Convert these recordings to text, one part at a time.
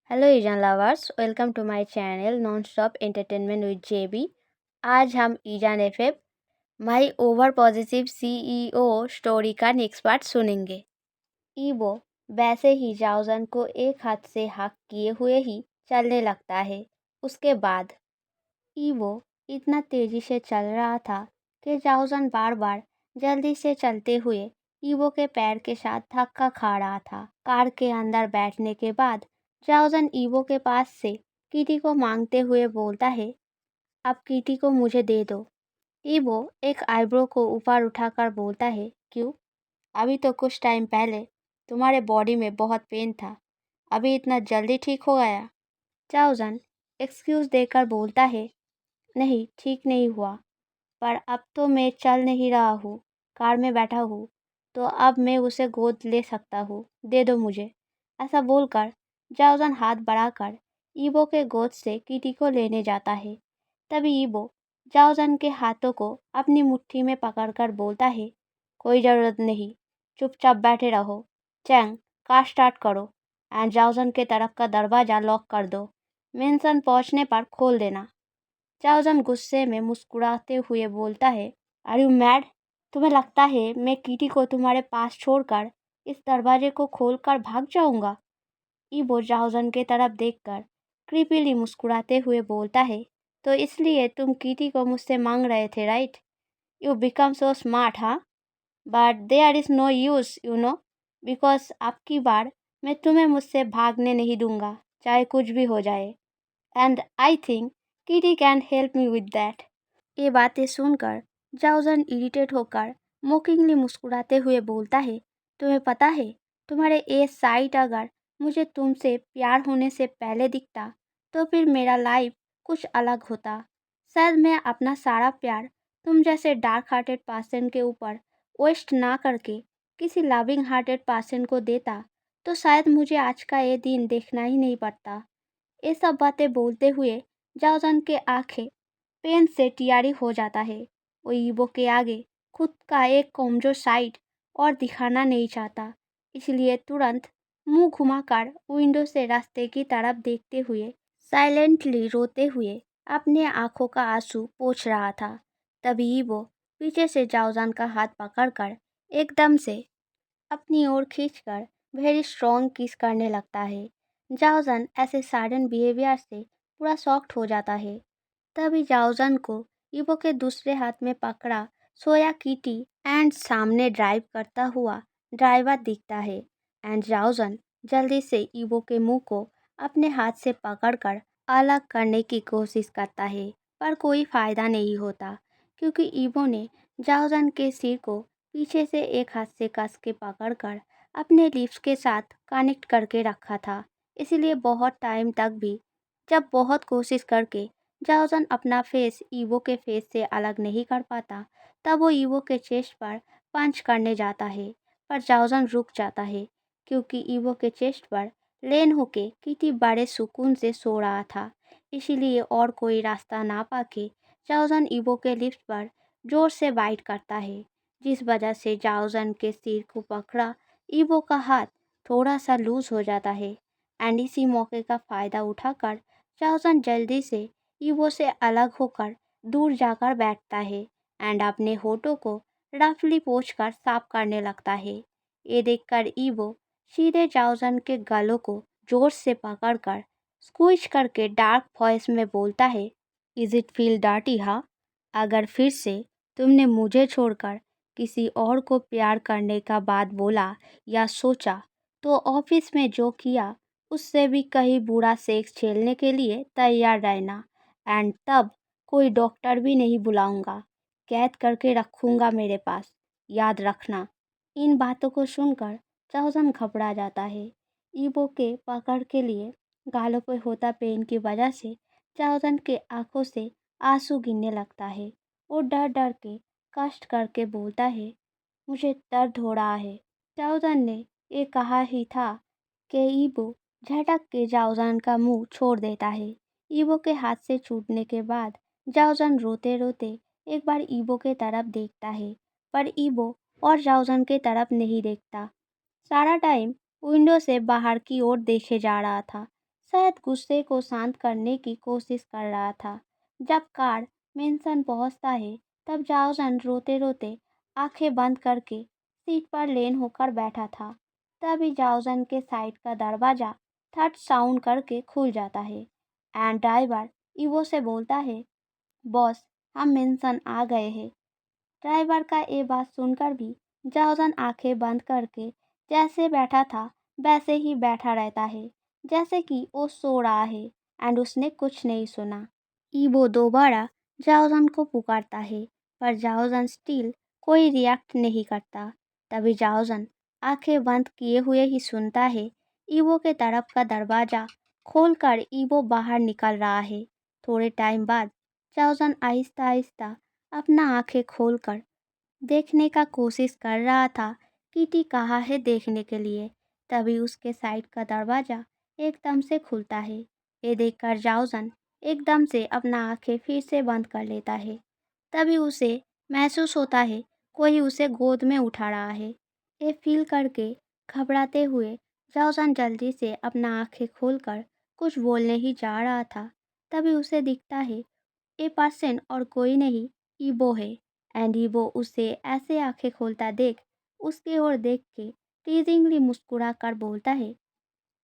Hello ईजान lovers, welcome to my channel non stop entertainment with JB. आज हम ईजान FF my over positive CEO story का next part सुनेंगे। ईवो वैसे ही जाओजन को एक हाथ से हाथ किए हुए ही चलने लगता है। उसके बाद ईवो इतना तेजी से चल रहा था कि जाओजन बार बार जल्दी से चलते हुए ईवो के पैर के साथ धक्का खा रहा था। कार के अंदर बैठने के बाद जाओजन ईवो के पास से किटी को मांगते हुए बोलता है, अब किटी को मुझे दे दो। ईवो एक आईब्रो को ऊपर उठाकर बोलता है, क्यों? अभी तो कुछ टाइम पहले तुम्हारे बॉडी में बहुत पेन था, अभी इतना जल्दी ठीक हो गया? जाओजन एक्सक्यूज देकर बोलता है, नहीं ठीक नहीं हुआ, पर अब तो मैं चल नहीं रहा हूँ, कार में बैठा हूँ, तो अब मैं उसे गोद ले सकता हूँ, दे दो मुझे। ऐसा बोलकर जाओजन हाथ बढ़ाकर ईबो के गोद से किटी को लेने जाता है। तभी ईबो जाओजन के हाथों को अपनी मुट्ठी में पकड़कर बोलता है, कोई ज़रूरत नहीं, चुपचाप बैठे रहो। चैंग, कार स्टार्ट करो एंड जाओजन के तरफ का दरवाज़ा लॉक कर दो। मेंशन पहुँचने पर खोल देना। जाओजन गुस्से में मुस्कुराते हुए बोलता है, आर यू मैड? तुम्हें लगता है मैं किटी को तुम्हारे पास छोड़कर इस दरवाजे को खोलकर भाग जाऊंगा? ईबो जाओजन के तरफ देखकर क्रीपीली मुस्कुराते हुए बोलता है, तो इसलिए तुम किटी को मुझसे मांग रहे थे, right? You become so smart, हाँ? But there is no use, you know, because अब की बार मैं तुम्हें मुझसे भागने नहीं दूंगा, चाहे कुछ भी हो जाए। And I think kitty can help me with that. ये बातें सुनकर जाओजन इरिटेट होकर मोकिंगली मुस्कुराते हुए बोलता है, तुम्हें पता है, तुम्हारे ये साइट अगर मुझे तुमसे प्यार होने से पहले दिखता तो फिर मेरा लाइफ कुछ अलग होता। शायद मैं अपना सारा प्यार तुम जैसे डार्क हार्टेड पर्सन के ऊपर वेस्ट ना करके किसी लविंग हार्टेड पर्सन को देता, तो शायद मुझे आज का ये दिन देखना ही नहीं पड़ता। ये सब बातें बोलते हुए जाओजन के आंखें पेन से टियारी हो जाता है। वो ईबो के आगे खुद का एक कमजोर साइड और दिखाना नहीं चाहता, इसलिए तुरंत मुंह घुमाकर विंडो से रास्ते की तरफ देखते हुए साइलेंटली रोते हुए अपने आंखों का आंसू पोंछ रहा था। तभी ईबो पीछे से जाओजान का हाथ पकड़कर एकदम से अपनी ओर खींचकर वेरी स्ट्रॉन्ग किस करने लगता है। जाओजन ऐसे सडन बिहेवियर से पूरा शॉक्ड हो जाता है। तभी जाओजन को ईबो के दूसरे हाथ में पकड़ा सोया किटी एंड सामने ड्राइव करता हुआ ड्राइवर दिखता है। एंड जाओजन जल्दी से ईबो के मुंह को अपने हाथ से पकड़कर अलग करने की कोशिश करता है, पर कोई फायदा नहीं होता, क्योंकि ईबो ने जाओजन के सिर को पीछे से एक हाथ से कस के पकड़कर अपने लिप्स के साथ कनेक्ट करके रखा था। इसलिए बहुत टाइम तक भी जब बहुत कोशिश करके जाओजन अपना फेस ईवो के फेस से अलग नहीं कर पाता, तब वो ईवो के चेस्ट पर पंच करने जाता है, पर जाओजन रुक जाता है, क्योंकि ईवो के चेस्ट पर लेन होके किटी बड़े सुकून से सो रहा था। इसीलिए और कोई रास्ता ना पाके जाओजन ईवो के लिप्स पर जोर से बाइट करता है, जिस वजह से जाओजन के सिर को पकड़ा ईवो का हाथ थोड़ा सा लूज हो जाता है। एंड इसी मौके का फ़ायदा उठाकर जाओजन जल्दी से ईवो से अलग होकर दूर जाकर बैठता है एंड अपने होठों को रफली पोंछकर साफ करने लगता है। ये देखकर ईवो सीधे जाओजन के गलों को जोर से पकड़कर स्क्वीज करके डार्क वॉइस में बोलता है, इज़ इट फील डर्टी, हाँ? अगर फिर से तुमने मुझे छोड़कर किसी और को प्यार करने का बात बोला या सोचा, तो ऑफिस में जो किया उससे भी कहीं बुरा सेक्स झेलने के लिए तैयार रहना। एंड तब कोई डॉक्टर भी नहीं बुलाऊंगा, कैद करके रखूंगा मेरे पास, याद रखना। इन बातों को सुनकर जाओजन घबरा जाता है। ईबो के पकड़ के लिए गालों पर होता पेन की वजह से जाओजन के आंखों से आंसू गिरने लगता है। वो डर डर के कष्ट करके बोलता है, मुझे दर्द हो रहा है। जाओजन ने ये कहा ही था कि ईबो झटक के जाओजन का मुंह छोड़ देता है। ईबो के हाथ से छूटने के बाद जाओजन रोते रोते एक बार ईबो के तरफ देखता है, पर ईबो और जाओजन के तरफ नहीं देखता। सारा टाइम विंडो से बाहर की ओर देखे जा रहा था। शायद गुस्से को शांत करने की कोशिश कर रहा था। जब कार मेंशन पहुंचता है तब जाओजन रोते रोते आंखें बंद करके सीट पर लेन होकर बैठा था। तभी जाओजन के साइड का दरवाजा थट साउंड करके खुल जाता है एंड ड्राइवर ईवो से बोलता है, बॉस हम मेंशन आ गए हैं। ड्राइवर का ये बात सुनकर भी जाओजन आंखें बंद करके जैसे बैठा था वैसे ही बैठा रहता है, जैसे कि वो सो रहा है एंड उसने कुछ नहीं सुना। ईबो दोबारा जाओजन को पुकारता है पर जाओजन स्टिल कोई रिएक्ट नहीं करता। तभी जाओजन आंखें बंद किए हुए ही सुनता है ईबो के तरफ का दरवाजा खोलकर ईबो बाहर निकल रहा है। थोड़े टाइम बाद जाओजन आहिस्ता आहिस्ता अपना आंखें खोलकर देखने का कोशिश कर रहा था किटी कहाँ है देखने के लिए। तभी उसके साइड का दरवाजा एकदम से खुलता है। ये देखकर जाओजन एकदम से अपना आंखें फिर से बंद कर लेता है। तभी उसे महसूस होता है कोई उसे गोद में उठा रहा है। ये फील करके घबराते हुए जाओजन जल्दी से अपना आंखें खोलकर कुछ बोलने ही जा रहा था। तभी उसे दिखता है ये पर्सन और कोई नहीं ईबो है एंड ईबो उसे ऐसे आंखें खोलता देख उसकी ओर देख के टीजिंगली मुस्कुरा कर बोलता है,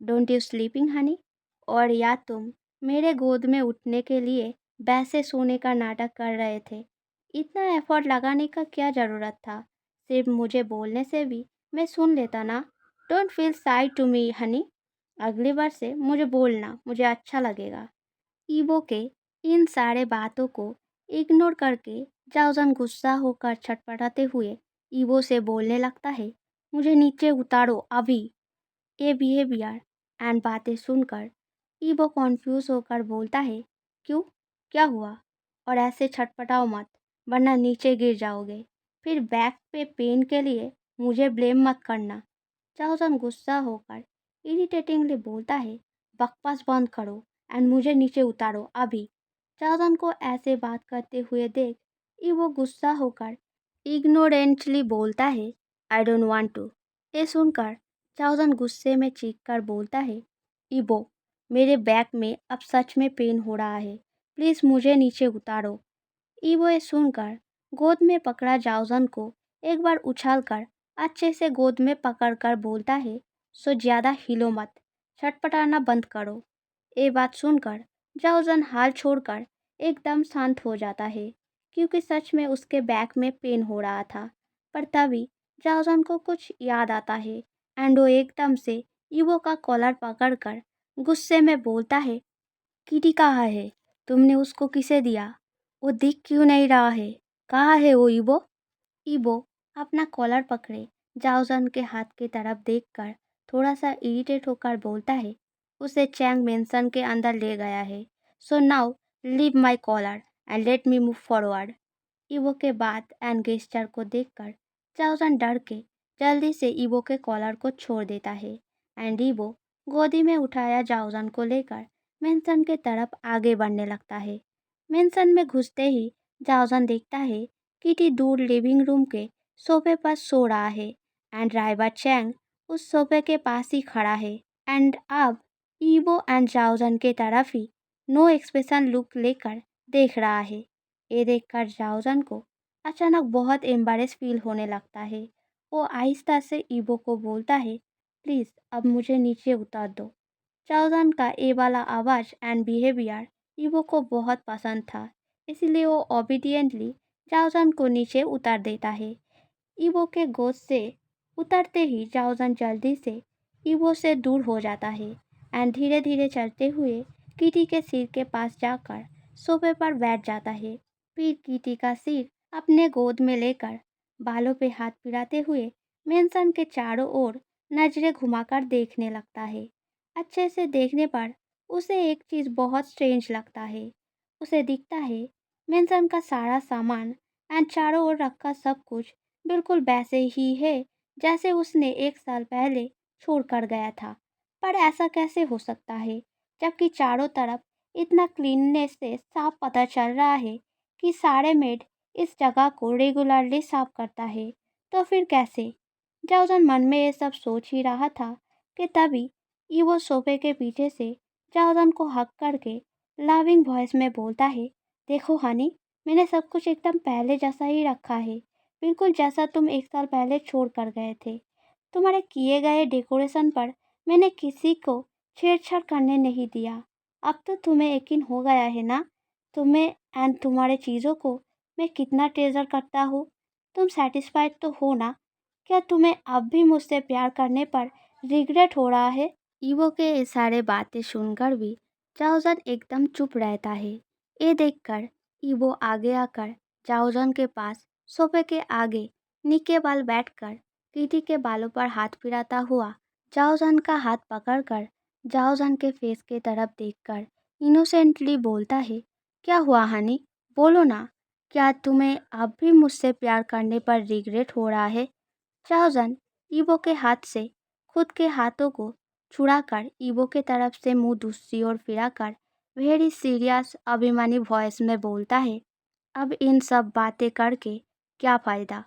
डोंट यू स्लीपिंग हनी? और या तुम मेरे गोद में उठने के लिए वैसे सोने का नाटक कर रहे थे? इतना एफर्ट लगाने का क्या ज़रूरत था? सिर्फ मुझे बोलने से भी मैं सुन लेता ना। Don't feel shy to me honey. अगली बार से मुझे बोलना, मुझे अच्छा लगेगा। ईबो के इन सारे बातों को इग्नोर करके जाओजन गुस्सा होकर छटपटाते हुए ईबो से बोलने लगता है, मुझे नीचे उतारो अभी। ये बिहेवियर एंड बातें सुनकर ईबो कॉन्फ्यूज होकर बोलता है, क्यों, क्या हुआ? और ऐसे छटपटाओ मत वरना नीचे गिर जाओगे। फिर बैक पे पेन के लिए मुझे ब्लेम मत करना। जाओजन गुस्सा होकर इरिटेटिंगली बोलता है, बकवास बंद करो एंड मुझे नीचे उतारो अभी। जाओजन को ऐसे बात करते हुए देख ईवो गुस्सा होकर इग्नोरेंटली बोलता है, आई डोंट वांट टू। ये सुनकर जाओजन गुस्से में चीख कर बोलता है, ईबो मेरे बैक में अब सच में पेन हो रहा है, प्लीज़ मुझे नीचे उतारो। ईवो ये सुनकर गोद में पकड़ा जाओजन को एक बार उछालकर अच्छे से गोद में पकड़कर बोलता है, सो ज़्यादा हिलो मत, छटपटाना बंद करो। ये बात सुनकर जाओजन हाल छोड़कर एकदम शांत हो जाता है क्योंकि सच में उसके बैक में पेन हो रहा था। पर तभी जाओजन को कुछ याद आता है एंड वो एकदम से ईवो का कॉलर पकड़कर गुस्से में बोलता है, किटी कहाँ है? तुमने उसको किसे दिया? वो दिख क्यों नहीं रहा है? कहाँ है वो ईबो? ईबो अपना कॉलर पकड़े जाओजन के हाथ की तरफ देखकर थोड़ा सा इरिटेट होकर बोलता है, उसे चैंग मेंशन के अंदर ले गया है। So now leave my collar and let me move forward. ईवो के बात एंड गेस्चर को देखकर जाओजन डर के जल्दी से ईवो के कॉलर को छोड़ देता है एंड ईवो गोदी में उठाया जाओजन को लेकर मेंशन के तरफ आगे बढ़ने लगता है। मेंशन में घुसते ही जाओजन देखता है किटी दूर लिविंग रूम के सोफे पर सो रहा है एंड ड्राइवर चैंग उस सोफे के पास ही खड़ा है एंड अब ईवो एंड जाओजन के तरफ ही नो एक्सप्रेशन लुक लेकर देख रहा है। ये देखकर जाओजन को अचानक बहुत एम्बारेस फील होने लगता है। वो आहिस्ता से ईबो को बोलता है, प्लीज़ अब मुझे नीचे उतार दो। जाओजन का ये वाला आवाज़ एंड बिहेवियर ईबो को बहुत पसंद था, इसलिए वो ओबीडियंटली जाओजन को नीचे उतार देता है। ईबो के गोद से उतरते ही जाओजन जल्दी से ईबो से दूर हो जाता है एंड धीरे धीरे चलते हुए किटी के सिर के पास जाकर सोफे पर बैठ जाता है। फिर किटी का सिर अपने गोद में लेकर बालों पे हाथ फिराते हुए मेंशन के चारों ओर नजरें घुमाकर देखने लगता है। अच्छे से देखने पर उसे एक चीज़ बहुत स्ट्रेंज लगता है। उसे दिखता है मेंशन का सारा सामान एंड चारों ओर रखा सब कुछ बिल्कुल वैसे ही है जैसे उसने 1 साल पहले छोड़ कर गया था। पर ऐसा कैसे हो सकता है जबकि चारों तरफ इतना क्लीननेस से साफ पता चल रहा है कि सारे मेड इस जगह को रेगुलरली साफ करता है। तो फिर कैसे? जाउसन मन में ये सब सोच ही रहा था कि तभी ईवो सोफे के पीछे से जाओजन को हक करके लविंग वॉइस में बोलता है, देखो हनी, मैंने सब कुछ एकदम पहले जैसा ही रखा है, बिल्कुल जैसा तुम 1 साल पहले छोड़ कर गए थे। तुम्हारे किए गए डेकोरेशन पर मैंने किसी को छेड़छाड़ करने नहीं दिया। अब तो तुम्हें यकीन हो गया है ना, तुम्हें एंड तुम्हारे चीज़ों को मैं कितना ट्रेजर करता हूँ। तुम सेटिस्फाइड तो हो ना? क्या तुम्हें अब भी मुझसे प्यार करने पर रिग्रेट हो रहा है? ईवो के ये सारे बातें सुनकर भी जाओजन एकदम चुप रहता है। ये देखकर ईवो आगे आकर जाओजन के पास सोफे के आगे नीचे बाल बैठकर किटी के बालों पर हाथ फिराता हुआ जाओजन का हाथ पकड़कर जाओजन के फेस के तरफ देखकर इनोसेंटली बोलता है, क्या हुआ हनी, बोलो ना, क्या तुम्हें अब भी मुझसे प्यार करने पर रिग्रेट हो रहा है? जाओजन ईवो के हाथ से खुद के हाथों को छुड़ाकर ईवो के तरफ से मुंह दूसरी ओर फिराकर वेरी सीरियस अभिमानी वॉइस में बोलता है, अब इन सब बातें करके क्या फ़ायदा?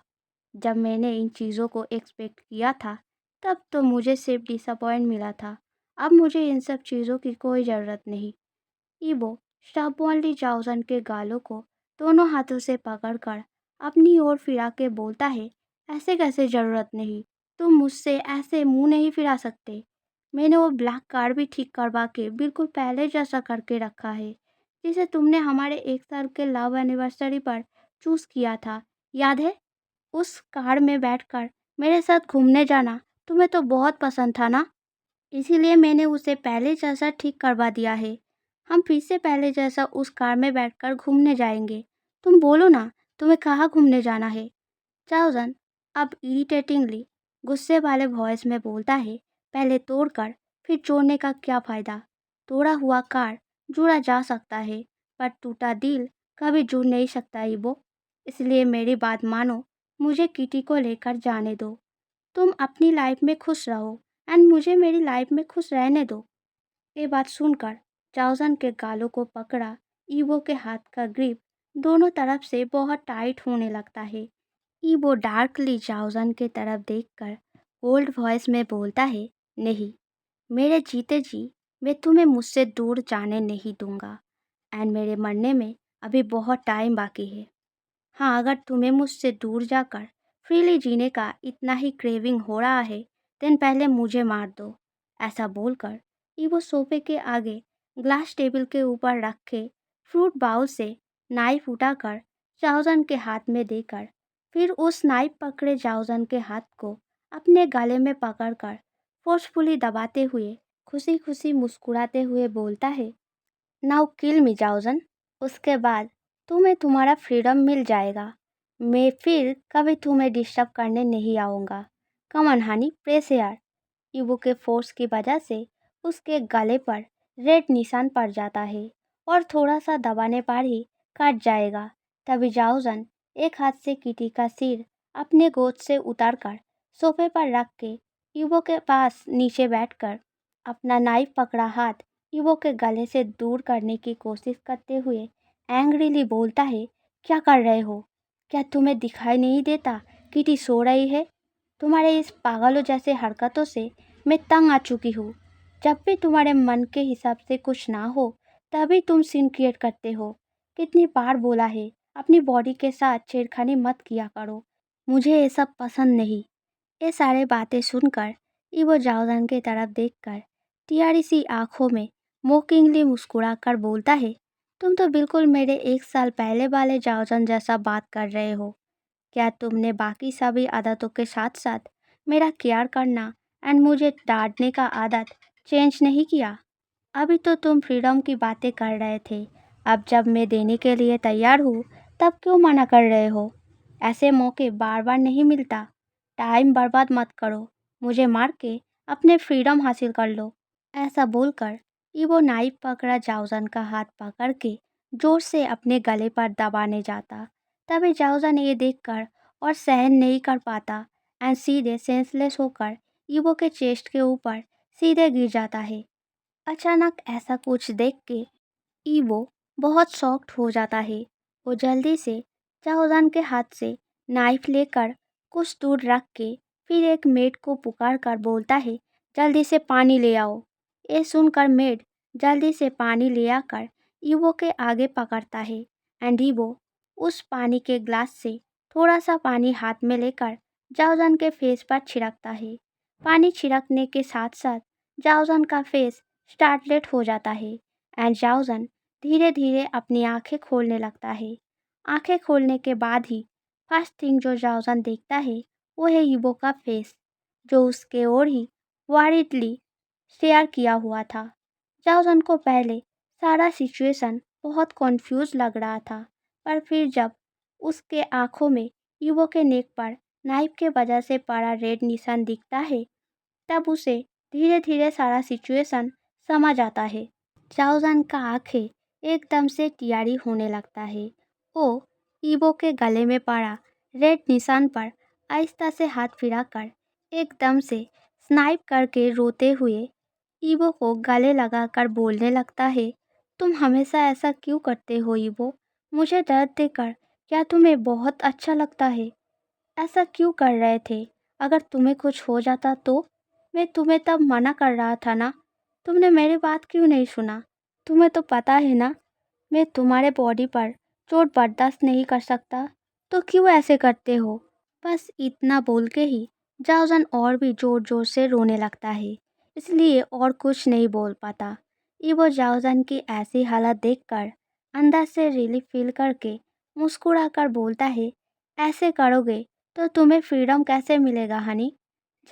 जब मैंने इन चीज़ों को एक्सपेक्ट किया था तब तो मुझे सिर्फ डिसअपॉइंट मिला था। अब मुझे इन सब चीज़ों की कोई ज़रूरत नहीं। ईवो स्टबर्नली जाओजन के गालों को दोनों हाथों से पकड़कर अपनी ओर फिरा के बोलता है, ऐसे कैसे ज़रूरत नहीं, तुम मुझसे ऐसे मुंह नहीं फिरा सकते। मैंने वो ब्लैक कार भी ठीक करवा के बिल्कुल पहले जैसा करके रखा है, जिसे तुमने हमारे 1 साल के लव एनिवर्सरी पर चूज़ किया था, याद है? उस कार में बैठकर मेरे साथ घूमने जाना तुम्हें तो बहुत पसंद था ना, इसीलिए मैंने उसे पहले जैसा ठीक करवा दिया है। हम फिर से पहले जैसा उस कार में बैठकर घूमने जाएंगे। तुम बोलो ना, तुम्हें कहाँ घूमने जाना है? जाओजन अब इरिटेटिंगली गुस्से वाले वॉइस में बोलता है, पहले तोड़कर फिर जोड़ने का क्या फ़ायदा? तोड़ा हुआ कार जोड़ा जा सकता है, पर टूटा दिल कभी जुड़ नहीं सकता ईबो। इसलिए मेरी बात मानो, मुझे किटी को लेकर जाने दो। तुम अपनी लाइफ में खुश रहो एंड मुझे मेरी लाइफ में खुश रहने दो। ये बात सुनकर जाओजन के गालों को पकड़ा ईवो के हाथ का ग्रिप दोनों तरफ से बहुत टाइट होने लगता है। ईवो डार्कली जाओजन के तरफ देखकर कोल्ड वॉइस में बोलता है, नहीं, मेरे जीते जी मैं तुम्हें मुझसे दूर जाने नहीं दूंगा एंड मेरे मरने में अभी बहुत टाइम बाकी है। हाँ, अगर तुम्हें मुझसे दूर जाकर फ्रीली जीने का इतना ही क्रेविंग हो रहा है, देन पहले मुझे मार दो। ऐसा बोलकर ईवो सोफे के आगे ग्लास टेबल के ऊपर रखे फ्रूट बाउल से नाइफ उठाकर जाओजन के हाथ में देकर फिर उस नाइफ पकड़े जाओजन के हाथ को अपने गले में पकड़कर फोर्सफुली दबाते हुए खुशी खुशी मुस्कुराते हुए बोलता है, नाउ किल मी जाओजन। उसके बाद तुम्हें तुम्हारा फ्रीडम मिल जाएगा। मैं फिर कभी तुम्हें डिस्टर्ब करने नहीं आऊँगा। कम ऑन हनी, प्रेस यार। ईवो के फोर्स की वजह से उसके गले पर रेड निशान पड़ जाता है और थोड़ा सा दबाने पर ही कट जाएगा। तभी जाओजन एक हाथ से किटी का सिर अपने गोद से उतारकर सोफे पर रख के ईवो के पास नीचे बैठकर अपना नाइफ पकड़ा हाथ ईवो के गले से दूर करने की कोशिश करते हुए एंग्रीली बोलता है, क्या कर रहे हो? क्या तुम्हें दिखाई नहीं देता किटी सो रही है? तुम्हारे इस पागलों जैसे हरकतों से मैं तंग आ चुकी हूँ। जब भी तुम्हारे मन के हिसाब से कुछ ना हो तभी तुम सीन क्रिएट करते हो। कितनी बार बोला है, अपनी बॉडी के साथ छेड़खानी मत किया करो। मुझे ये सब पसंद नहीं। ये सारे बातें सुनकर ईवो जाओजन की तरफ देखकर टियारी सी आंखों में मोकिंगली मुस्कुराकर बोलता है, तुम तो बिल्कुल मेरे 1 साल पहले वाले जाओजन जैसा बात कर रहे हो। क्या तुमने बाकी सभी आदतों के साथ साथ मेरा केयर करना एंड मुझे डांटने का आदत चेंज नहीं किया? अभी तो तुम फ्रीडम की बातें कर रहे थे, अब जब मैं देने के लिए तैयार हूँ तब क्यों मना कर रहे हो? ऐसे मौके बार बार नहीं मिलता। टाइम बर्बाद मत करो, मुझे मार के अपने फ्रीडम हासिल कर लो। ऐसा बोलकर ईवो नाइफ पकड़ा जाओजन का हाथ पकड़ के जोर से अपने गले पर दबाने जाता। तभी जाओजन ये देखकर और सहन नहीं कर पाता एंड सीधे सेंसलेस होकर ईवो के चेस्ट के ऊपर सीधे गिर जाता है। अचानक ऐसा कुछ देख के ईवो बहुत शॉक्ड हो जाता है। वो जल्दी से जाओजान के हाथ से नाइफ लेकर कुछ दूर रख के फिर एक मेड को पुकार कर बोलता है, जल्दी से पानी ले आओ। ये सुनकर मेड जल्दी से पानी ले आकर ईवो के आगे पकड़ता है एंड ईवो उस पानी के ग्लास से थोड़ा सा पानी हाथ में लेकर जाओजन के फेस पर छिड़कता है। पानी छिड़कने के साथ साथ जाओजन का फेस स्टार्टलेट हो जाता है एंड जाओजन धीरे धीरे अपनी आंखें खोलने लगता है। आंखें खोलने के बाद ही फर्स्ट थिंग जो जाओजन देखता है वो है ईवो का फेस, जो उसके ओर ही वरीडली शेयर किया हुआ था। जाओजन को पहले सारा सिचुएशन बहुत कॉन्फ्यूज लग रहा था, पर फिर जब उसके आंखों में ईवो के नेक पर नाइफ के वजह से पड़ा रेड निशान दिखता है, तब उसे धीरे धीरे सारा सिचुएशन समझ आता है। जाओजन का आंखें एकदम से टियारी होने लगता है। वो ईवो के गले में पड़ा रेड निशान पर आहिस्ता से हाथ फिराकर एकदम से स्नाइप करके रोते हुए ईवो को गले लगाकर बोलने लगता है, तुम हमेशा ऐसा क्यों करते हो ईवो? मुझे दर्द देकर क्या तुम्हें बहुत अच्छा लगता है? ऐसा क्यों कर रहे थे? अगर तुम्हें कुछ हो जाता तो? मैं तुम्हें तब मना कर रहा था ना? तुमने मेरी बात क्यों नहीं सुना? तुम्हें तो पता है ना मैं तुम्हारे बॉडी पर चोट बर्दाश्त नहीं कर सकता, तो क्यों ऐसे करते हो? बस इतना बोल के ही जाओजन और भी जोर जोर से रोने लगता है, इसलिए और कुछ नहीं बोल पाता। ईवो जाओजन की ऐसी हालत देखकर अंदर से रिलीफ फील करके मुस्कुराकर बोलता है, ऐसे करोगे तो तुम्हें फ्रीडम कैसे मिलेगा हनी?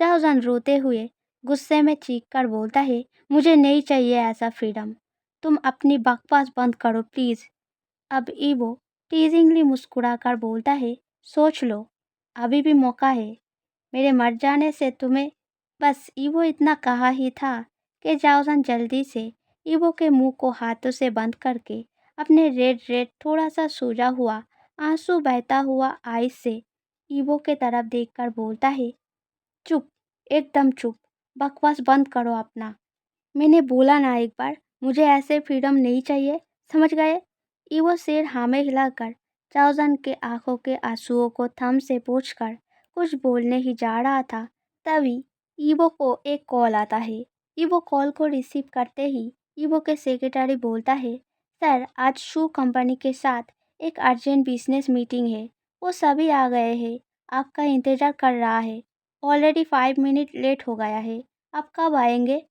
जाओजन रोते हुए गुस्से में चीख कर बोलता है, मुझे नहीं चाहिए ऐसा फ्रीडम। तुम अपनी बकवास बंद करो प्लीज़। अब ईवो टीजिंगली मुस्कुराकर बोलता है, सोच लो, अभी भी मौका है मेरे मर जाने से तुम्हें। बस ईवो इतना कहा ही था कि जाओजन जल्दी से ईवो के मुंह को हाथों से बंद करके अपने रेड रेड थोड़ा सा सूजा हुआ आंसू बहता हुआ आईज से ईवो के तरफ देखकर बोलता है, चुप, एकदम चुप, बकवास बंद करो अपना। मैंने बोला ना एक बार, मुझे ऐसे फ्रीडम नहीं चाहिए, समझ गए? ईवो सिर हाँ में हिलाकर जाओजन के आंखों के आंसुओं को थम से पोंछकर कुछ बोलने ही जा रहा था, तभी ईवो को एक कॉल आता है। ईवो कॉल को रिसीव करते ही ईवो के सेक्रेटरी बोलता है, सर आज शू कंपनी के साथ एक अर्जेंट बिजनेस मीटिंग है, वो सभी आ गए हैं, आपका इंतज़ार कर रहा है, ऑलरेडी 5 मिनट लेट हो गया है, आप कब आएंगे?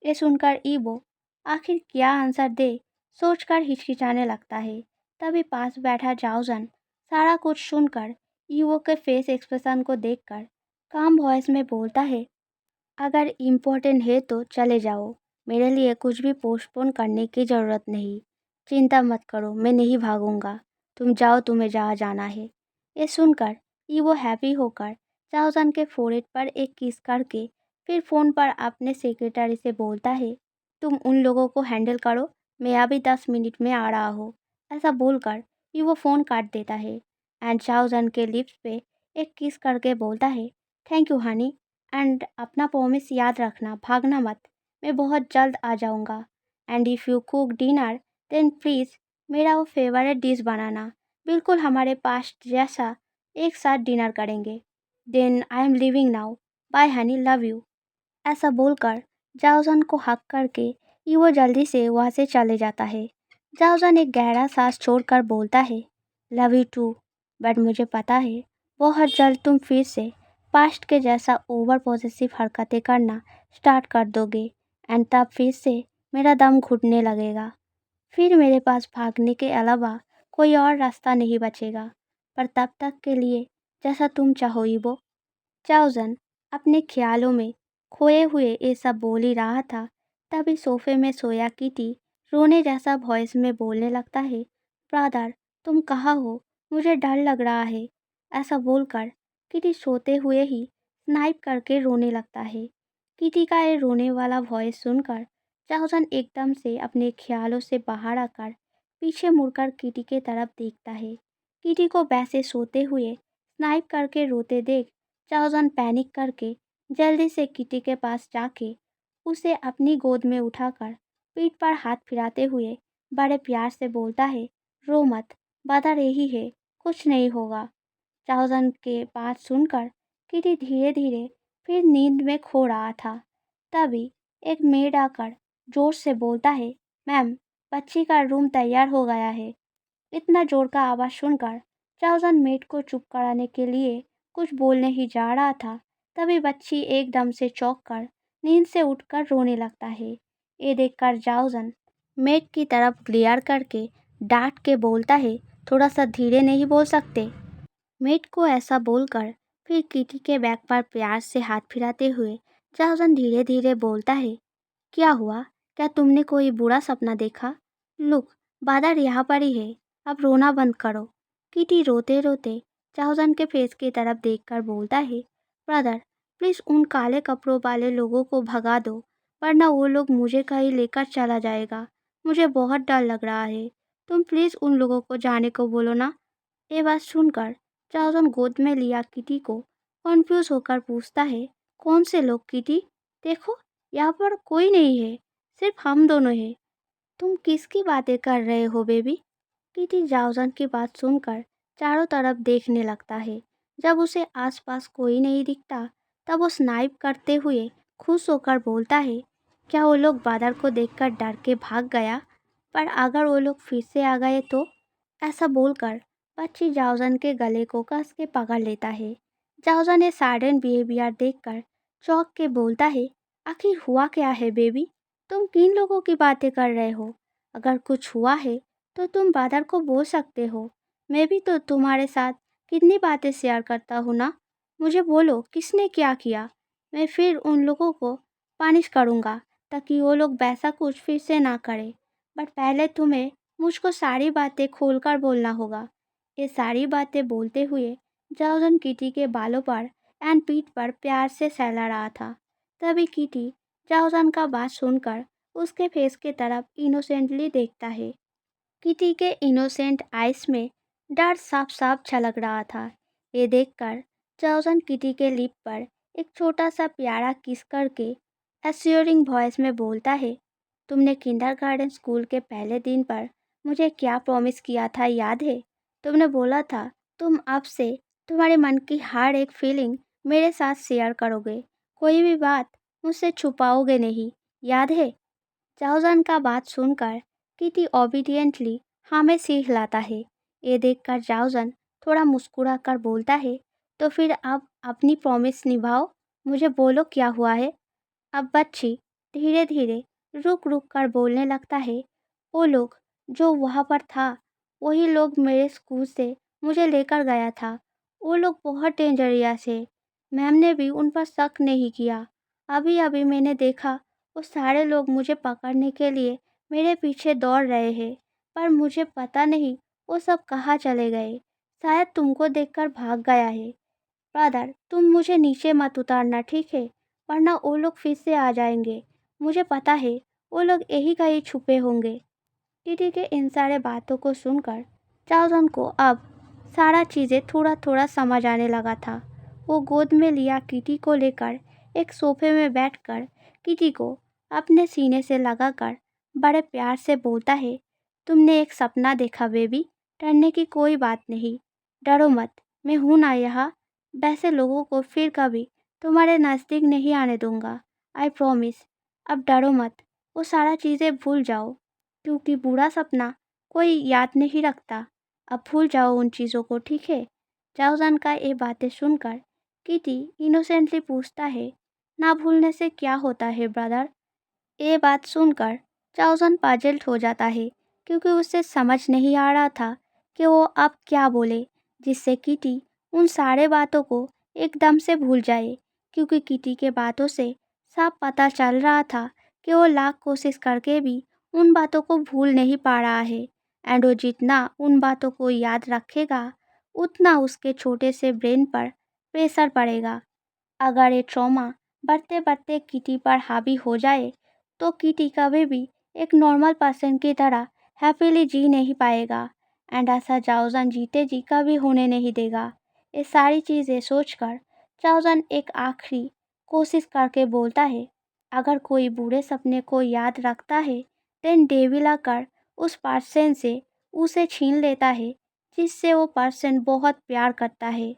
ये सुनकर ईवो आखिर क्या आंसर दे सोचकर हिचकिचाने लगता है। तभी पास बैठा जाओजन सारा कुछ सुनकर ईवो के फेस एक्सप्रेशन को देखकर काम वॉइस में बोलता है, अगर इम्पोर्टेंट है तो चले जाओ, मेरे लिए कुछ भी पोस्टपोन करने की ज़रूरत नहीं। चिंता मत करो, मैं नहीं भागूंगा, तुम जाओ, तुम्हें जहाँ जाना है। ये सुनकर ईवो हैप्पी होकर जाओजन के फोrehead पर एक किस करके फिर फ़ोन पर अपने सेक्रेटरी से बोलता है, तुम उन लोगों को हैंडल करो, मैं अभी 10 मिनट में आ रहा हूँ। ऐसा बोलकर ईवो फ़ोन काट देता है एंड जाओजन के लिप्स पे एक किस करके बोलता है, थैंक यू हनी, एंड अपना प्रॉमिस याद रखना, भागना मत, मैं बहुत जल्द आ जाऊँगा। And if you cook dinner then please मेरा वो फेवरेट डिश बनाना, बिल्कुल हमारे पास्ट जैसा एक साथ डिनर करेंगे। Then I am living now, bye honey, love you. ऐसा बोलकर जाओजन को हक करके ईवो जल्दी से वहाँ से चले जाता है। जाओजन एक गहरा सांस छोड़कर बोलता है, लव यू टू, बट मुझे पता है बहुत जल्द तुम फिर से पास्ट के जैसा ओवर पॉसेसिव हरकतें करना स्टार्ट कर दोगे एंड तब फिर से मेरा दम घुटने लगेगा। फिर मेरे पास भागने के अलावा कोई और रास्ता नहीं बचेगा, पर तब तक के लिए जैसा तुम चाहो ईवो। जाओजन अपने ख्यालों में खोए हुए ये सब बोल ही रहा था, तभी सोफे में सोया किटी रोने जैसा वॉइस में बोलने लगता है, ब्रदर तुम कहाँ हो, मुझे डर लग रहा है। ऐसा बोलकर किटी सोते हुए ही स्नाइप करके रोने लगता है। किटी का ये रोने वाला वॉइस सुनकर जाओजन एकदम से अपने ख्यालों से बाहर आकर पीछे मुड़कर किटी के तरफ देखता है। किटी को वैसे सोते हुए स्नाइप करके रोते देख जाओजन पैनिक करके जल्दी से किटी के पास जाके उसे अपनी गोद में उठाकर पीठ पर हाथ फिराते हुए बड़े प्यार से बोलता है, रो मत, बता रही है, कुछ नहीं होगा। जाओजन के बात सुनकर किटी धीरे धीरे फिर नींद में खो रहा था, तभी एक मेड आकर जोर से बोलता है, मैम, बच्ची का रूम तैयार हो गया है। इतना जोर का आवाज़ सुनकर चाउजन मेट को चुप कराने के लिए कुछ बोलने ही जा रहा था, तभी बच्ची एकदम से चौंक कर नींद से उठकर रोने लगता है। ये देखकर जाउजन मेट की तरफ ग्लेयर करके डांट के बोलता है, थोड़ा सा धीरे नहीं बोल सकते? मेट को ऐसा बोलकर फिर किटी के बैग पर प्यार से हाथ फिराते हुए जाउजन धीरे धीरे बोलता है, क्या हुआ? क्या तुमने कोई बुरा सपना देखा? लुक, बादर यहाँ पर ही है। अब रोना बंद करो। किटी रोते रोते चाउजन के फेस की तरफ देखकर बोलता है, ब्रदर, प्लीज उन काले कपड़ों वाले लोगों को भगा दो, वरना वो लोग मुझे कहीं लेकर चला जाएगा। मुझे बहुत डर लग रहा है। तुम प्लीज उन लोगों को जाने को बोलो ना। ये बात सुनकर चाउजन गोद में लिया किटी को कंफ्यूज होकर पूछता है, कौन से लोग किटी? देखो, यहाँ पर कोई नहीं है, सिर्फ हम दोनों हैं। तुम किसकी बातें कर रहे हो बेबी? किटी जाउजन की बात सुनकर चारों तरफ देखने लगता है। जब उसे आसपास कोई नहीं दिखता, तब वो स्नाइप करते हुए खुश होकर बोलता है, क्या वो लोग बादर को देखकर डर के भाग गया? पर अगर वो लोग फिर से आ गए तो? ऐसा बोलकर बच्ची जाउजन के गले को कस के पकड़ लेता है। जाउजन ये साइलेंट बिहेवियर देखकर चौंक के बोलता है, आखिर हुआ क्या है बेबी? तुम किन लोगों की बातें कर रहे हो? अगर कुछ हुआ है तो तुम बादर को बोल सकते हो। मैं भी तो तुम्हारे साथ कितनी बातें शेयर करता हूँ ना। मुझे बोलो, किसने क्या किया? मैं फिर उन लोगों को पनिश करूँगा ताकि वो लोग वैसा कुछ फिर से ना करें। बट पहले तुम्हें मुझको सारी बातें खोलकर बोलना होगा। ये सारी बातें बोलते हुए जाउजन किटी के बालों पर एंड पीठ पर प्यार से सहला रहा था। तभी किटी जाउजन का बात सुनकर उसके फेस की तरफ इनोसेंटली देखता है। किटी के इनोसेंट आइस में डर साफ साफ झलक रहा था। ये देखकर जाउजन किटी के लिप पर एक छोटा सा प्यारा किस करके एश्योरिंग वॉइस में बोलता है, तुमने किंडरगार्टन स्कूल के पहले दिन पर मुझे क्या प्रॉमिस किया था याद है? तुमने बोला था तुम अब से तुम्हारे मन की हर एक फीलिंग मेरे साथ शेयर करोगे, कोई भी बात मुझसे छुपाओगे नहीं, याद है? जाउजन का बात सुनकर किटी ओबीडियंटली हाँ में सिर हिलाता है। ये देखकर जाउजन थोड़ा मुस्कुरा कर बोलता है, तो फिर अब अपनी प्रॉमिस निभाओ, मुझे बोलो क्या हुआ है? अब बच्ची धीरे धीरे रुक रुक कर बोलने लगता है, वो लोग जो वहाँ पर था, वही लोग मेरे स्कूल से मुझे लेकर गया था। वो लोग बहुत डेंजरियस है। मैम ने भी उन पर शक नहीं किया। अभी अभी मैंने देखा वो सारे लोग मुझे पकड़ने के लिए मेरे पीछे दौड़ रहे हैं, पर मुझे पता नहीं वो सब कहाँ चले गए। शायद तुमको देखकर भाग गया है। ब्रदर, तुम मुझे नीचे मत उतारना, ठीक है? वरना वो लोग फिर से आ जाएंगे। मुझे पता है वो लोग यही कहीं छुपे होंगे। टीटी के इन सारे बातों को सुनकर चाउजन को अब सारा चीज़ें थोड़ा थोड़ा समझ आने लगा था। वो गोद में लिया किटी को लेकर एक सोफे में बैठकर किटी को अपने सीने से लगाकर बड़े प्यार से बोलता है, तुमने एक सपना देखा बेबी, डरने की कोई बात नहीं, डरो मत, मैं हूँ ना यहाँ। वैसे लोगों को फिर कभी तुम्हारे नज़दीक नहीं आने दूंगा, आई प्रॉमिस। अब डरो मत, वो सारा चीज़ें भूल जाओ, क्योंकि बुरा सपना कोई याद नहीं रखता। अब भूल जाओ उन चीज़ों को, ठीक है? जाउजन का ये बातें सुनकर किटी इनोसेंटली पूछता है, ना भूलने से क्या होता है ब्रदर? ये बात सुनकर चाउजन पजल्ड हो जाता है, क्योंकि उसे समझ नहीं आ रहा था कि वो अब क्या बोले जिससे किटी उन सारे बातों को एकदम से भूल जाए, क्योंकि किटी के बातों से साफ पता चल रहा था कि वो लाख कोशिश करके भी उन बातों को भूल नहीं पा रहा है। एंड वो जितना उन बातों को याद रखेगा, उतना उसके छोटे से ब्रेन पर प्रेशर पड़ेगा। अगर ये ट्रॉमा बढ़ते बढ़ते किटी पर हावी हो जाए, तो किटी कभी भी एक नॉर्मल पर्सन की तरह हैप्पीली जी नहीं पाएगा। एंड ऐसा जाउजन जीते जी कभी होने नहीं देगा। ये सारी चीज़ें सोचकर जाउजन एक आखिरी कोशिश करके बोलता है, अगर कोई बुरे सपने को याद रखता है, देन डेविल आकर उस पर्सन से उसे छीन लेता है जिससे वो पर्सन बहुत प्यार करता है।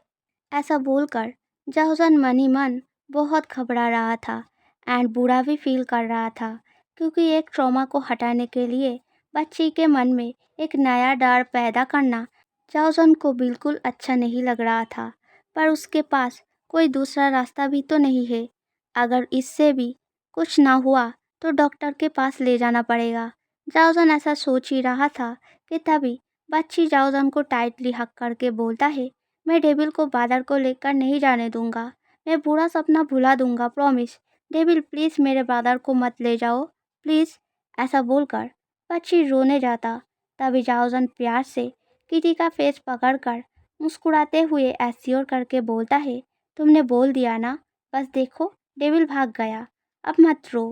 ऐसा बोलकर जाहुसन मन ही मन बहुत घबरा रहा था एंड बुरा भी फील कर रहा था। क्योंकि एक ट्रॉमा को हटाने के लिए बच्ची के मन में एक नया डर पैदा करना जाओजन को बिल्कुल अच्छा नहीं लग रहा था। पर उसके पास कोई दूसरा रास्ता भी तो नहीं है। अगर इससे भी कुछ ना हुआ तो डॉक्टर के पास ले जाना पड़ेगा। जाओजन ऐसा सोच ही रहा था कि तभी बच्ची जाओजन को टाइटली हक करके बोलता है, मैं डेविल को बादर को लेकर नहीं जाने दूंगा। मैं बुरा सपना भुला दूंगा, प्रॉमिस। डेविल प्लीज़ मेरे ब्रदर को मत ले जाओ, प्लीज़। ऐसा बोलकर बच्ची रोने जाता। तभी जाओजन प्यार से किटी का फेस पकड़कर मुस्कुराते हुए एश्योर करके बोलता है, तुमने बोल दिया ना, बस देखो डेविल भाग गया। अब मत रो,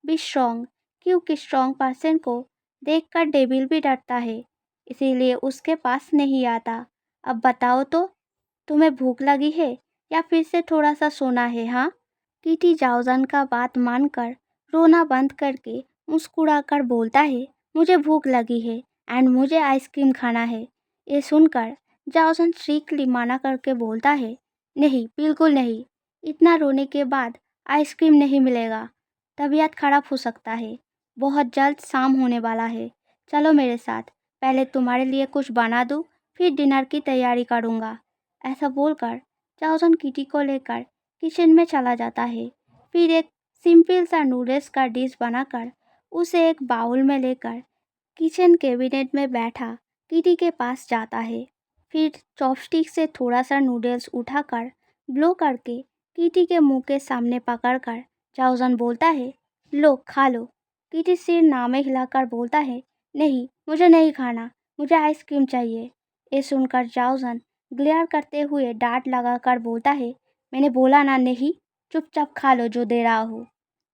बी स्ट्रॉन्ग। क्योंकि स्ट्रॉन्ग पर्सन को देखकर डेविल भी डरता है, इसीलिए उसके पास नहीं आता। अब बताओ तो, तुम्हें भूख लगी है या फिर से थोड़ा सा सोना है, हाँ? किटी जाओजन का बात मानकर रोना बंद करके मुस्कुराकर बोलता है, मुझे भूख लगी है एंड मुझे आइसक्रीम खाना है। ये सुनकर जाओजन स्ट्रिक्टली मना करके बोलता है, नहीं, बिल्कुल नहीं। इतना रोने के बाद आइसक्रीम नहीं मिलेगा, तबीयत खराब हो सकता है। बहुत जल्द शाम होने वाला है, चलो मेरे साथ। पहले तुम्हारे लिए कुछ बना दूँ, फिर डिनर की तैयारी करूँगा। ऐसा बोलकर जाओजन किटी को लेकर किचन में चला जाता है। फिर एक सिंपल सा नूडल्स का डिश बनाकर उसे एक बाउल में लेकर किचन कैबिनेट में बैठा किटी के पास जाता है। फिर चॉपस्टिक से थोड़ा सा नूडल्स उठाकर ब्लो करके किटी के मुंह के सामने पकड़कर जाओजन बोलता है, लो खा लो। किटी सिर नामे हिलाकर बोलता है, नहीं, मुझे नहीं खाना, मुझे आइसक्रीम चाहिए। ये सुनकर जाओजन ग्लेयर करते हुए डांट लगाकर बोलता है, मैंने बोला ना नहीं, चुपचाप खा लो जो दे रहा हूँ।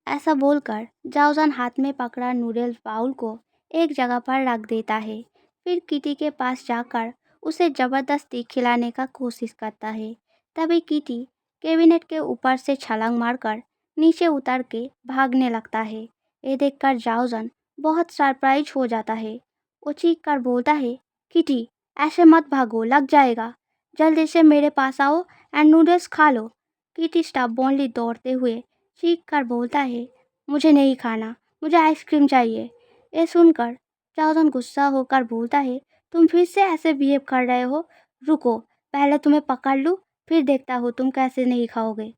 ऐसा बोलकर जाओजन हाथ में पकड़ा नूडल्स बाउल को एक जगह पर रख देता है। फिर किटी के पास जाकर उसे ज़बरदस्ती खिलाने का कोशिश करता है। तभी किटी कैबिनेट के ऊपर से छलांग मारकर नीचे उतर के भागने लगता है। ये देखकर जाओजन बहुत सरप्राइज हो जाता है। वो चीख कर बोलता है, किटी ऐसे मत भागो, लग जाएगा। जल्दी से मेरे पास आओ एंड नूडल्स खा लो। किटी स्टबॉर्नली दौड़ते हुए चीख कर बोलता है, मुझे नहीं खाना, मुझे आइसक्रीम चाहिए। ये सुनकर जाओजन गुस्सा होकर बोलता है, तुम फिर से ऐसे बिहेव कर रहे हो, रुको, पहले तुम्हें पकड़ लूँ, फिर देखता हूँ तुम कैसे नहीं खाओगे।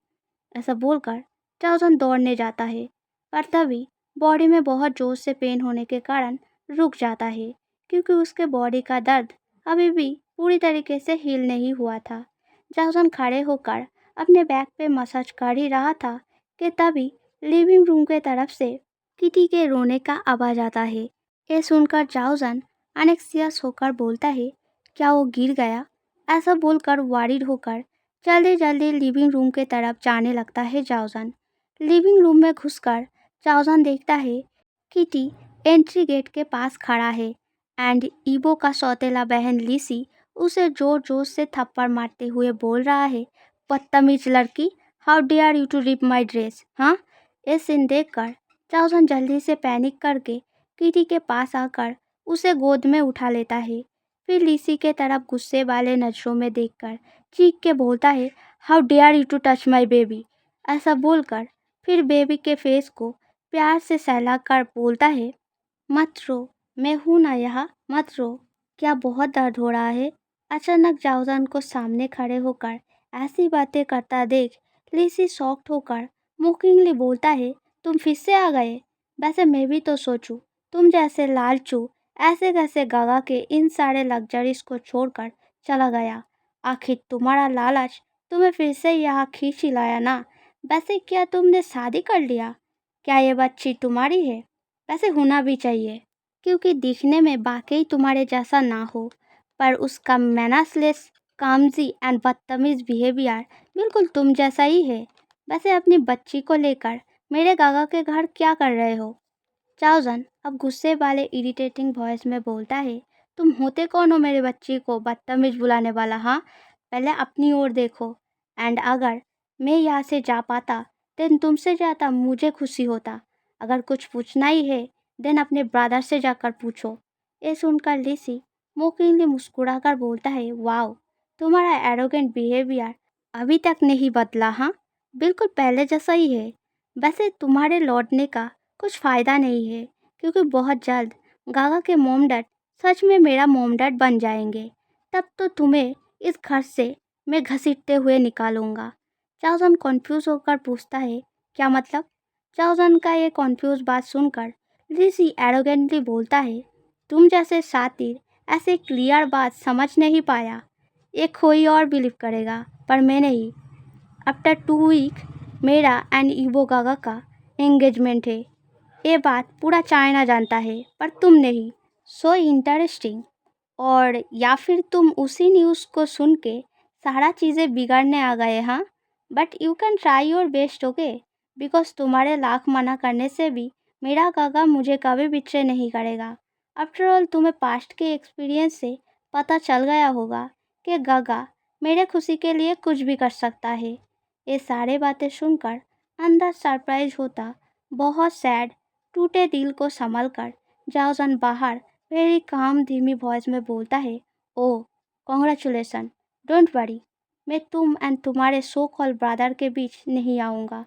ऐसा बोलकर जाओजन दौड़ने जाता है, पर तभी बॉडी में बहुत जोर से पेन होने के कारण रुक जाता है, क्योंकि उसके बॉडी का दर्द अभी भी पूरी तरीके से हील नहीं हुआ था। जाओजन खड़े होकर अपने बैक पे मसाज कर ही रहा था कि तभी लिविंग रूम के तरफ से किटी के रोने का आवाज आता है। ये सुनकर जाओजन अनेक्सियस होकर बोलता है, क्या वो गिर गया? ऐसा बोलकर वारिड होकर जल्दी जल्दी लिविंग रूम के तरफ जाने लगता है जाओजन। लिविंग रूम में घुसकर जाओजन देखता है किटी एंट्री गेट के पास खड़ा है एंड ईबो का सौतेला बहन लिसी उसे जोर जोर से थप्पड़ मारते हुए बोल रहा है, बदतमीज लड़की, how dare you to rip my dress, हाँ? ये सीन देखकर जाओजन जल्दी से पैनिक करके किटी के पास आकर उसे गोद में उठा लेता है। फिर लिसी के तरफ गुस्से वाले नजरों में देखकर चीख के बोलता है, how dare you to touch my baby. ऐसा बोलकर फिर बेबी के फेस को प्यार से सहलाकर बोलता है, मत रो, मैं हूँ ना यहाँ, मत रो। क्या बहुत दर्द हो रहा है? अचानक जाओजन को सामने खड़े होकर ऐसी बातें करता देख लिसी शॉक्ड होकर मोकिंगली बोलता है, तुम फिर से आ गए? वैसे मैं भी तो सोचूं, तुम जैसे लालचू ऐसे कैसे गगा के इन सारे लग्जरीज को छोड़कर चला गया? आखिर तुम्हारा लालच तुम्हें फिर से यहाँ खींच ही लाया ना? वैसे क्या तुमने शादी कर लिया? क्या ये बच्ची तुम्हारी है? वैसे होना भी चाहिए, क्योंकि दिखने में वाकई तुम्हारे जैसा ना हो, पर उसका मैनर्सलेस, कामजी एंड बदतमीज बिहेवियर बिल्कुल तुम जैसा ही है। वैसे अपनी बच्ची को लेकर मेरे गागा के घर क्या कर रहे हो? जाओजन अब गुस्से वाले इरिटेटिंग वॉइस में बोलता है, तुम होते कौन हो मेरे बच्ची को बदतमीज बुलाने वाला, हाँ? पहले अपनी ओर देखो। एंड अगर मैं यहाँ से जा पाता देन तुमसे ज़्यादा मुझे खुशी होता। अगर कुछ पूछना ही है देन अपने ब्रदर से जाकर पूछो। ये सुनकर लिसी मोकिंगली मुस्कुराकर बोलता है, वाओ, तुम्हारा एरोगेंट बिहेवियर अभी तक नहीं बदला, हाँ? बिल्कुल पहले जैसा ही है। वैसे तुम्हारे लौटने का कुछ फ़ायदा नहीं है, क्योंकि बहुत जल्द गागा के मॉम डैड सच में मेरा मॉम डैड बन जाएंगे। तब तो तुम्हें इस घर से मैं घसीटते हुए निकालूंगा। चाओजन कॉन्फ्यूज होकर पूछता है, क्या मतलब? चाओजन का ये कॉन्फ्यूज बात सुनकर ऋषि एरोगेंटली बोलता है, तुम जैसे शातिर ऐसे क्लियर बात समझ नहीं पाया। ये कोई और बिलीव करेगा, पर मैं नहीं। आफ्टर 2 वीक मेरा एंड इवो गागा का एंगेजमेंट है। ये बात पूरा चाइना जानता है, पर तुम नहीं। So interesting. और या फिर तुम उसी न्यूज़ को सुन के सारा चीज़ें बिगाड़ने आ गए, हाँ? But you can try your best, okay? Because तुम्हारे लाख मना करने से भी मेरा गागा मुझे कभी बिट्रे नहीं करेगा। आफ्टर ऑल तुम्हें पास्ट के एक्सपीरियंस से पता चल गया होगा कि गागा मेरे खुशी के लिए कुछ भी कर सकता है। ये सारे बातें सुनकर अंदर सरप्राइज होता, बहुत सैड, टूटे दिल को संभल कर जाओजन बाहर वेरी काम धीमी वॉइस में बोलता है, ओह कॉन्ग्रेचुलेसन, डोंट वरी, मैं तुम एंड तुम्हारे सो कॉल ब्रदर के बीच नहीं आऊँगा।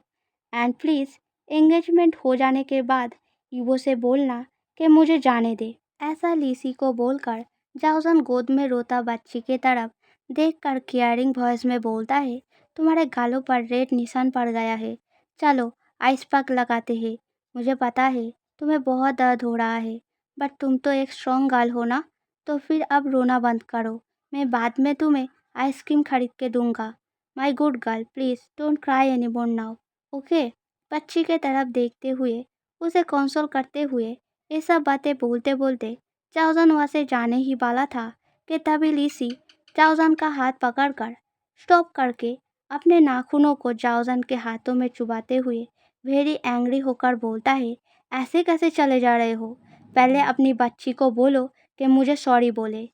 एंड प्लीज़ एंगेजमेंट हो जाने के बाद ईवो से बोलना कि मुझे जाने दे। ऐसा लीसी को बोलकर जाओजन गोद में रोता बच्ची की तरफ देखकर केयरिंग वॉइस में बोलता है, तुम्हारे गालों पर रेड निशान पड़ गया है, चलो आइस पैक लगाते हैं। मुझे पता है तुम्हें बहुत दर्द हो रहा है, बट तुम तो एक स्ट्रॉन्ग गर्ल हो ना, तो फिर अब रोना बंद करो। मैं बाद में तुम्हें आइसक्रीम खरीद के दूंगा। My good girl, please don't cry any more now, okay? बच्ची के तरफ देखते हुए, उसे कंसोल करते हुए, ये सब बातें बोलते बोलते चाओजन वहाँ से जाने ही वाला था कि तभी लीसी चाओजन का हाथ पकड़कर स्टॉप करके अपने नाखूनों को जाओजन के हाथों में चुभाते हुए वेरी एंग्री होकर बोलता है, ऐसे कैसे चले जा रहे हो? पहले अपनी बच्ची को बोलो कि मुझे सॉरी बोले।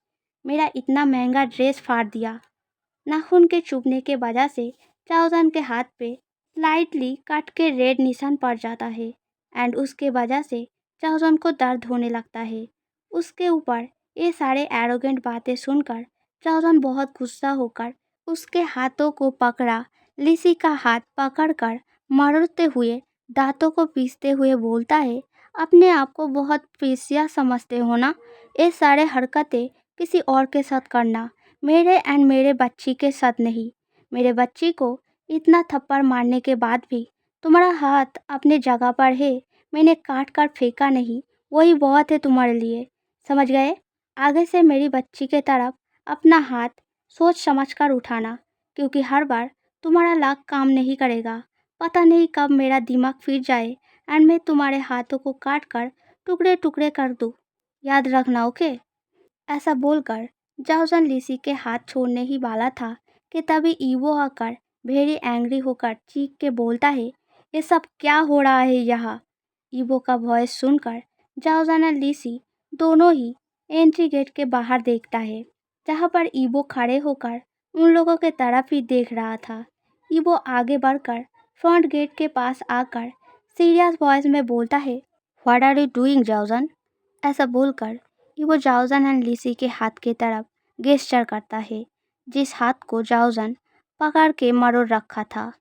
मेरा इतना महंगा ड्रेस फाड़ दिया। नाखून के चुभने के वजह से चाओजन के हाथ पे स्लाइटली कट के रेड निशान पड़ जाता है एंड उसके वजह से चाओजन को दर्द होने लगता है। उसके ऊपर ये सारे एरोगेंट बातें सुनकर चाओजन बहुत गुस्सा होकर उसके हाथों को पकड़ा, लिसी का हाथ पकड़कर मरोड़ते हुए दांतों को पीसते हुए बोलता है, अपने आप को बहुत प्रीसियस समझते हो ना? ये सारे हरकतें किसी और के साथ करना, मेरे एंड मेरे बच्ची के साथ नहीं। मेरे बच्ची को इतना थप्पड़ मारने के बाद भी तुम्हारा हाथ अपने जगह पर है। मैंने काट कर फेंका नहीं, वही बहुत है तुम्हारे लिए। समझ गए? आगे से मेरी बच्ची के तरफ अपना हाथ सोच समझ कर उठाना, क्योंकि हर बार तुम्हारा लाख काम नहीं करेगा। पता नहीं कब मेरा दिमाग फिर जाए एंड मैं तुम्हारे हाथों को काट कर टुकड़े टुकड़े कर दूँ। याद रखना, ओके? ऐसा बोलकर जाओजन लिसी के हाथ छोड़ने ही वाला था कि तभी ईवो आकर वेरी एंग्री होकर चीख के बोलता है, ये सब क्या हो रहा है यहाँ? ईवो का वॉइस सुनकर जाओजन और लिसी दोनों ही एंट्री गेट के बाहर देखता है, जहाँ पर ईवो खड़े होकर उन लोगों के तरफ ही देख रहा था। ईवो आगे बढ़कर फ्रंट गेट के पास आकर सीरियस वॉइस में बोलता है, व्हाट आर यू डूइंग जाओजन? ऐसा बोलकर ईवो जाओजन एंड लिसी के हाथ की तरफ गेस्चर करता है, जिस हाथ को जाओजन पकड़ के मरोड़ रखा था।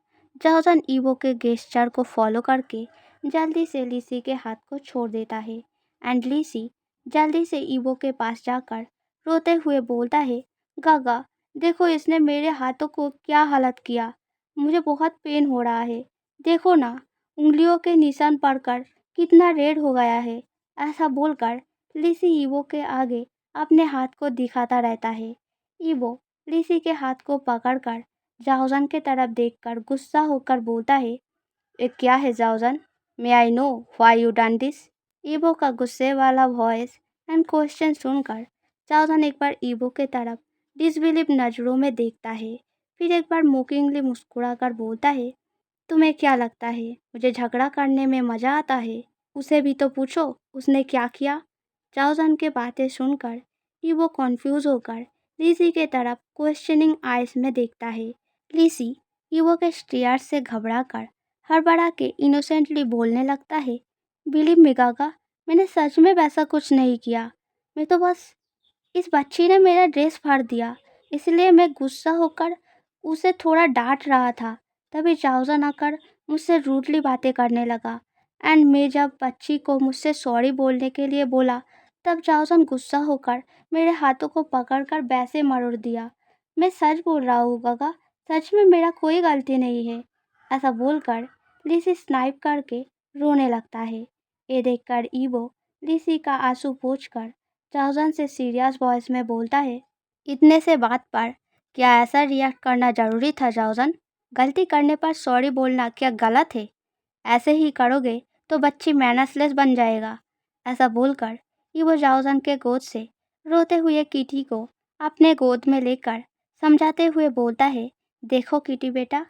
जाओजन ईवो के गेस्चर को फॉलो करके जल्दी से लिसी के हाथ को छोड़ देता है एंड लिसी जल्दी से ईवो के पास जाकर रोते हुए बोलता है, गागा देखो इसने मेरे हाथों को क्या हालत किया, मुझे बहुत पेन हो रहा है, देखो ना उंगलियों के निशान पड़कर कितना रेड हो गया है। ऐसा बोलकर लिसी ईवो के आगे अपने हाथ को दिखाता रहता है। ईवो लिसी के हाथ को पकड़कर जाओजन के तरफ देखकर गुस्सा होकर बोलता है, ये क्या है जाओजन? May I know why you done this? ईवो का गुस्से वाला वॉइस एंड क्वेश्चन सुनकर जाओजन एक बार ईवो के तरफ डिसबिलीव नज़रों में देखता है, फिर एक बार मोकिंगली मुस्कुराकर बोलता है, तुम्हें क्या लगता है मुझे झगड़ा करने में मज़ा आता है? उसे भी तो पूछो उसने क्या किया। जाओजन के बातें सुनकर ईवो कॉन्फ्यूज होकर लिसी के तरफ क्वेश्चनिंग आइज में देखता है। लिसी ईवो के स्टेयर से घबराकर हड़बड़ा के इनोसेंटली बोलने लगता है, बिलीव मी गागा, मैंने सच में वैसा कुछ नहीं किया। मैं तो बस, इस बच्ची ने मेरा ड्रेस फाड़ दिया, इसलिए मैं गुस्सा होकर उसे थोड़ा डांट रहा था। तभी जाओजन आकर मुझसे रूडली बातें करने लगा। एंड मैं जब बच्ची को मुझसे सॉरी बोलने के लिए बोला, तब जाओसन गुस्सा होकर मेरे हाथों को पकड़कर वैसे मरोड़ दिया। मैं सच बोल रहा हूँ काका, सच में मेरा कोई गलती नहीं है। ऐसा बोलकर लिसी स्नाइप करके रोने लगता है। ये देखकर ईवो लिसी का आंसू पोंछकर जाओसन से सीरियस वॉइस में बोलता है, इतने से बात पर क्या ऐसा रिएक्ट करना जरूरी था जाओसन? गलती करने पर सॉरी बोलना क्या गलत है? ऐसे ही करोगे तो बच्ची मैनर्सलेस बन जाएगा। ऐसा बोलकर ईवो जाओसन के गोद से रोते हुए किटी को अपने गोद में लेकर समझाते हुए बोलता है, देखो किटी बेटा,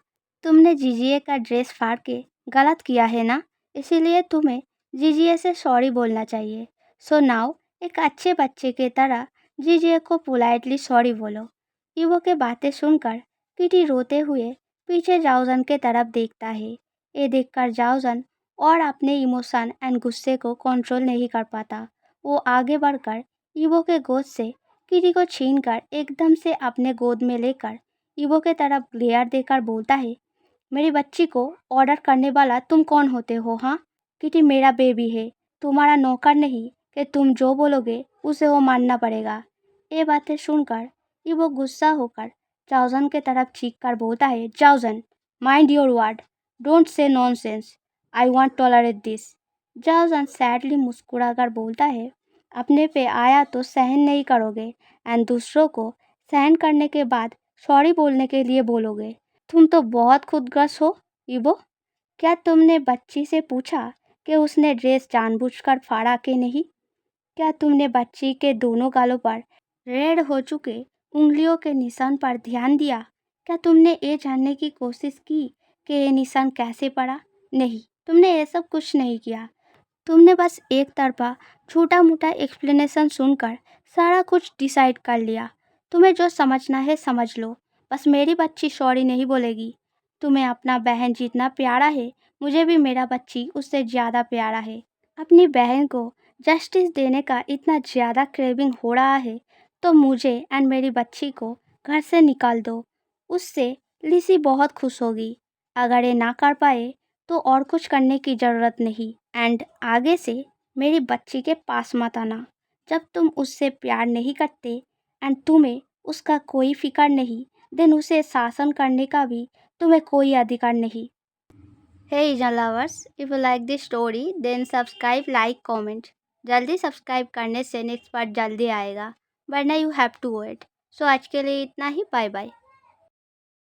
तुमने जीजीए का ड्रेस फाड़ के गलत किया है ना, इसीलिए तुम्हें जीजीए से सॉरी बोलना चाहिए। सो नाउ एक अच्छे बच्चे की तरह जीजीए को पोलाइटली सॉरी बोलो। ईवो के बातें सुनकर किटी रोते हुए पीछे जाओसन के तरफ देखता है। ये देखकर जाओसन और अपने इमोशन एंड गुस्से को कंट्रोल नहीं कर पाता। वो आगे बढ़कर ईवो के गोद से किटी को छीनकर एकदम से अपने गोद में लेकर ईवो के तरफ ग्लेयर देकर बोलता है, मेरी बच्ची को ऑर्डर करने वाला तुम कौन होते हो? हाँ, किटी मेरा बेबी है, तुम्हारा नौकर नहीं कि तुम जो बोलोगे उसे वो मानना पड़ेगा। ये बातें सुनकर ईवो गुस्सा होकर जाओसन के तरफ चीख कर बोलता है, जाओसन, mind your word, don't say nonsense, I won't tolerate this. जाओसन सैडली मुस्कुराकर बोलता है, अपने पे आया तो सहन नहीं करोगे एंड दूसरों को सहन करने के बाद सॉरी बोलने के लिए बोलोगे। तुम तो बहुत खुदगर्ज हो ईवो। क्या तुमने बच्ची से पूछा कि उसने ड्रेस जानबूझकर फाड़ा कि नहीं? क्या तुमने बच्ची के दोनों गालों पर रेड हो चुके उंगलियों के निशान पर ध्यान दिया? क्या तुमने ये जानने की कोशिश की कि ये निशान कैसे पड़ा? नहीं, तुमने ये सब कुछ नहीं किया। तुमने बस एक तरफा छोटा मोटा एक्सप्लेनेशन सुनकर सारा कुछ डिसाइड कर लिया। तुम्हें जो समझना है समझ लो, बस मेरी बच्ची सॉरी नहीं बोलेगी। तुम्हें अपना बहन जितना प्यारा है, मुझे भी मेरा बच्ची उससे ज़्यादा प्यारा है। अपनी बहन को जस्टिस देने का इतना ज़्यादा क्रेविंग हो रहा है तो मुझे एंड मेरी बच्ची को घर से निकाल दो। उससे लिसी बहुत खुश होगी। अगर ये ना कर पाए तो और कुछ करने की ज़रूरत नहीं। एंड आगे से मेरी बच्ची के पास मत आना जब तुम उससे प्यार नहीं करते एंड तुम्हें उसका कोई फिक्र नहीं, देन उसे शासन करने का भी तुम्हें कोई अधिकार नहीं। Hey Asian lovers, if you like this story, then subscribe, like, comment. जल्दी सब्सक्राइब करने से नेक्स्ट पार्ट जल्दी आएगा, वरना यू हैव टू वेट। सो आज के लिए इतना ही, बाय बाय।